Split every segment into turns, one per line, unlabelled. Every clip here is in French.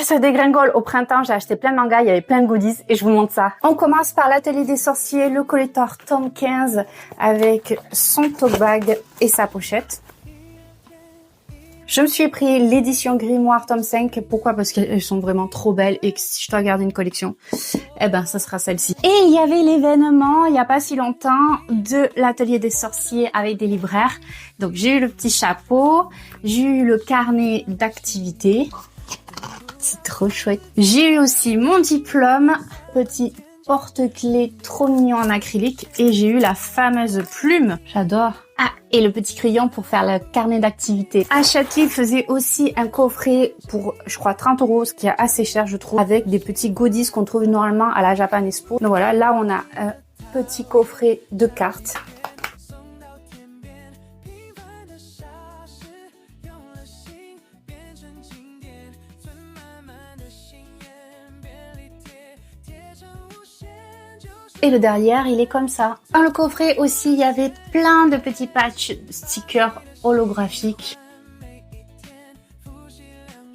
ça dégringole. Au printemps, j'ai acheté plein de mangas, il y avait plein de goodies et je vous montre ça. On commence par l'Atelier des Sorciers, le collector tome 15 avec son tote bag et sa pochette. Je me suis pris l'édition Grimoire tome 5. Pourquoi? Parce qu'elles sont vraiment trop belles et que si je dois garder une collection, eh ben, ça sera celle-ci. Et il y avait l'événement, il y a pas si longtemps, de l'Atelier des Sorciers avec des libraires. Donc, j'ai eu le petit chapeau, j'ai eu le carnet d'activités. C'est trop chouette. J'ai eu aussi mon diplôme, petit porte-clés trop mignon en acrylique et j'ai eu la fameuse plume. J'adore. Ah, et le petit crayon pour faire le carnet d'activité. Hachette faisait aussi un coffret pour, je crois, 30 €, ce qui est assez cher, je trouve, avec des petits goodies qu'on trouve normalement à la Japan Expo. Donc voilà, là, on a un petit coffret de cartes. Et le derrière, il est comme ça. Dans le coffret aussi, il y avait plein de petits patchs stickers holographiques.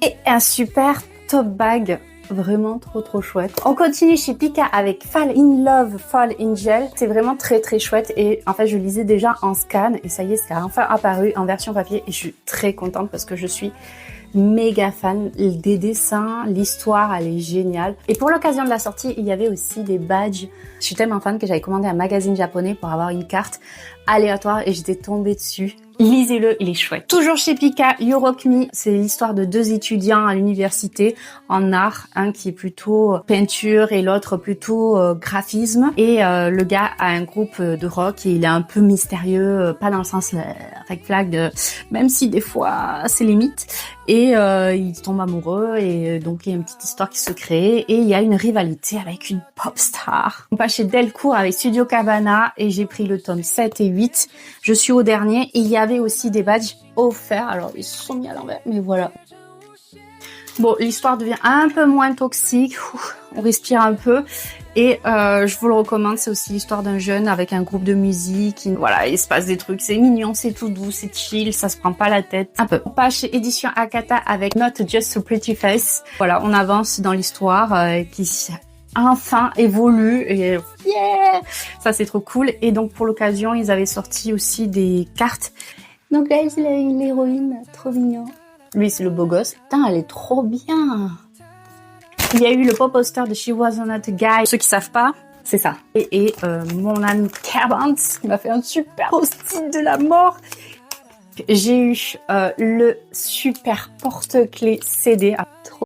Et un super top bag. Vraiment trop chouette. On continue chez Pika avec Fall in Love, Fall in Gel. C'est vraiment très chouette et en fait je lisais déjà en scan et ça y est, ça a enfin apparu en version papier et je suis très contente parce que je suis méga fan des dessins, l'histoire elle est géniale. Et pour l'occasion de la sortie, il y avait aussi des badges. Je suis tellement fan que j'avais commandé un magazine japonais pour avoir une carte aléatoire et j'étais tombée dessus. Lisez-le, il est chouette. Toujours chez Pika, You Rock Me, c'est l'histoire de deux étudiants à l'université en art, un qui est plutôt peinture et l'autre plutôt graphisme. Et le gars a un groupe de rock et il est un peu mystérieux, pas dans le sens red flag, même si des fois c'est limite. Et il tombe amoureux et donc il y a une petite histoire qui se crée et il y a une rivalité avec une pop star. On passe chez Delcourt avec Studio Cabana et j'ai pris le tome 7 et 8. Je suis au dernier et il y avait aussi des badges offerts. Alors ils se sont mis à l'envers, mais voilà. Bon, l'histoire devient un peu moins toxique, on respire un peu et je vous le recommande, c'est aussi l'histoire d'un jeune avec un groupe de musique, voilà, il se passe des trucs, c'est mignon, c'est tout doux, c'est chill, ça se prend pas la tête, un peu. On passe chez Édition Akata avec Not Just a Pretty Face, voilà, on avance dans l'histoire qui enfin évolue et yeah, ça c'est trop cool et donc pour l'occasion ils avaient sorti aussi des cartes, donc là il a une héroïne trop mignon. Lui, c'est le beau gosse. Putain, elle est trop bien. Il y a eu le pop poster de She Was Not a Guy. Ceux qui savent pas, c'est ça. Et mon ami Kerbant qui m'a fait un super post-it de la mort. J'ai eu le super porte-clés CD. Ah, trop